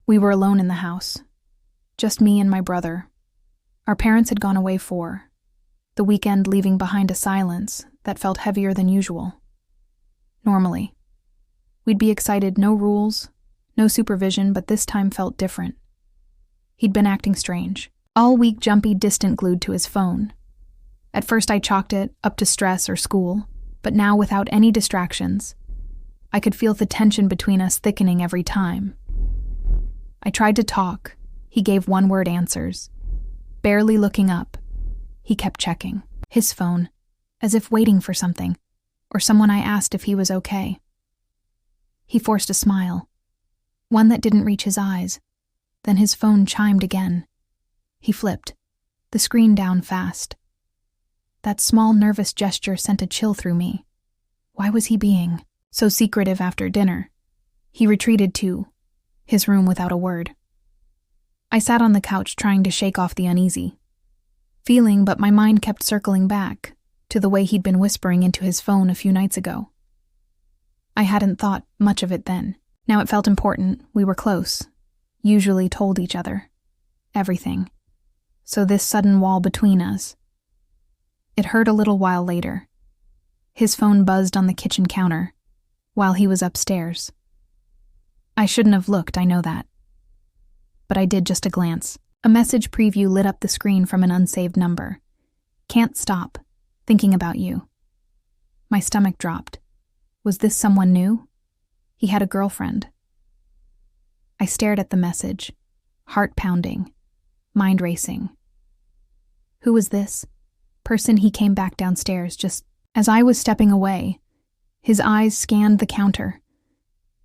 We were alone in the house. Just me and my brother. Our parents had gone away for the weekend, leaving behind a silence that felt heavier than usual. Normally, we'd be excited, no rules, no supervision, but this time felt different. He'd been acting strange. All week, jumpy, distant, glued to his phone. At first I chalked it up to stress or school, but now without any distractions, I could feel the tension between us thickening every time. I tried to talk. He gave one-word answers. Barely looking up, he kept checking his phone, as if waiting for something, or someone I asked if he was okay. He forced a smile, one that didn't reach his eyes. Then his phone chimed again. He flipped, the screen down fast. That small, nervous gesture sent a chill through me. Why was he being so secretive after dinner? He retreated to his room without a word. I sat on the couch trying to shake off the uneasy feeling, but my mind kept circling back to the way he'd been whispering into his phone a few nights ago. I hadn't thought much of it then. Now it felt important. We were close. Usually told each other everything. So this sudden wall between us. It hurt a little while later. His phone buzzed on the kitchen counter while he was upstairs. I shouldn't have looked, I know that. But I did, just a glance. A message preview lit up the screen from an unsaved number. Can't stop thinking about you. My stomach dropped. Was this someone new? He had a girlfriend. I stared at the message, heart pounding, mind racing. Who was this person? He came back downstairs just as I was stepping away. His eyes scanned the counter,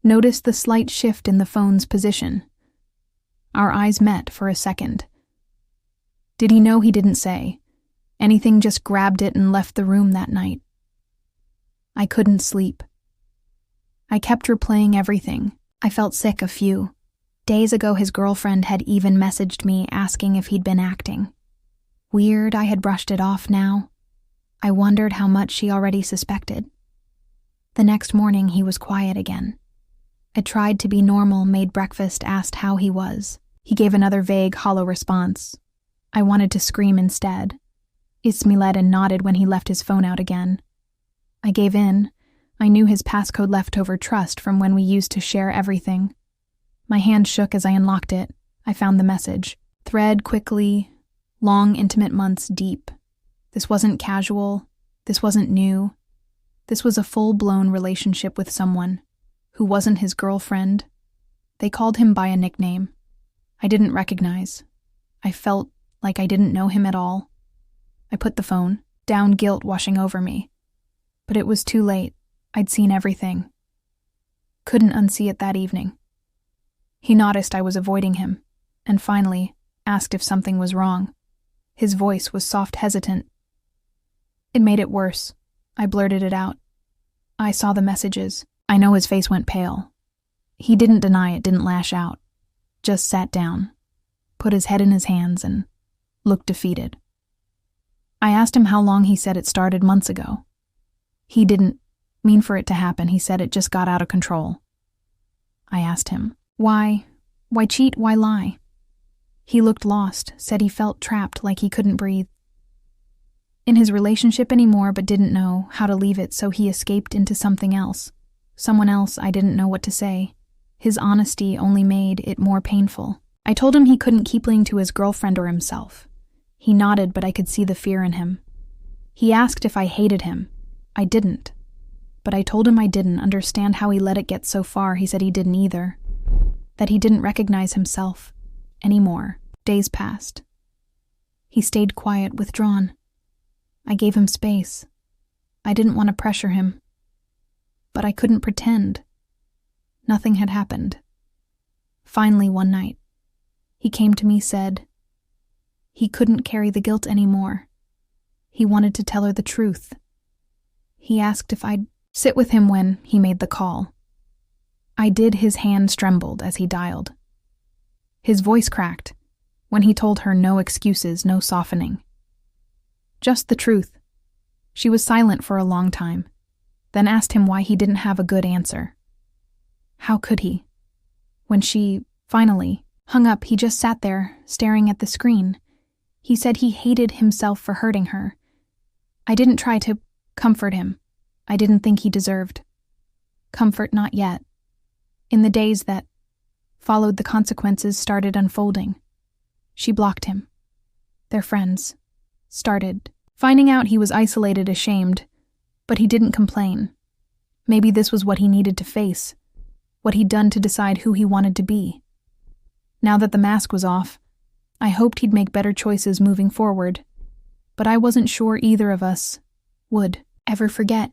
noticed the slight shift in the phone's position. Our eyes met for a second. Did he know? He didn't say anything, just grabbed it and left the room that night. I couldn't sleep. I kept replaying everything. I felt sick. A few days ago, his girlfriend had even messaged me asking if he'd been acting weird. I had brushed it off now. I wondered how much she already suspected. The next morning, he was quiet again. I tried to be normal, made breakfast, asked how he was. He gave another vague, hollow response. I wanted to scream instead. Ismiled and nodded when he left his phone out again. I gave in. I knew his passcode, leftover trust from when we used to share everything. My hand shook as I unlocked it. I found the message. Thread quickly, long, intimate months deep. This wasn't casual. This wasn't new. This was a full-blown relationship with someone who wasn't his girlfriend. They called him by a nickname I didn't recognize. I felt like I didn't know him at all. I put the phone down, guilt washing over me. But it was too late. I'd seen everything. Couldn't unsee it that evening. He noticed I was avoiding him, and finally asked if something was wrong. His voice was soft, hesitant. It made it worse. I blurted it out. I saw the messages. I know his face went pale. He didn't deny it, didn't lash out. Just sat down, put his head in his hands, and looked defeated. I asked him how long. He said it started months ago. He didn't mean for it to happen. He said it just got out of control. I asked him, why? Why cheat? Why lie? He looked lost, said he felt trapped, like he couldn't breathe in his relationship anymore, but didn't know how to leave it, so he escaped into something else. Someone else. I didn't know what to say. His honesty only made it more painful. I told him he couldn't keep lying to his girlfriend or himself. He nodded, but I could see the fear in him. He asked if I hated him. I didn't. But I told him I didn't understand how he let it get so far. He said he didn't either. That he didn't recognize himself anymore. Days passed. He stayed quiet, withdrawn. I gave him space. I didn't want to pressure him. But I couldn't pretend. Nothing had happened. Finally, one night, he came to me, said he couldn't carry the guilt anymore. He wanted to tell her the truth. He asked if I'd sit with him when he made the call. I did. His hands trembled as he dialed. His voice cracked when he told her no excuses, no softening. Just the truth. She was silent for a long time, then asked him why he didn't have a good answer. How could he, when she Finally, hung up, he just sat there, staring at the screen. He said he hated himself for hurting her. I didn't try to comfort him. I didn't think he deserved comfort, not yet. In the days that followed, the consequences started unfolding. She blocked him. Their friends started finding out he was isolated, ashamed, but he didn't complain. Maybe this was what he needed to face, what he'd done to decide who he wanted to be. Now that the mask was off, I hoped he'd make better choices moving forward, but I wasn't sure either of us would ever forget.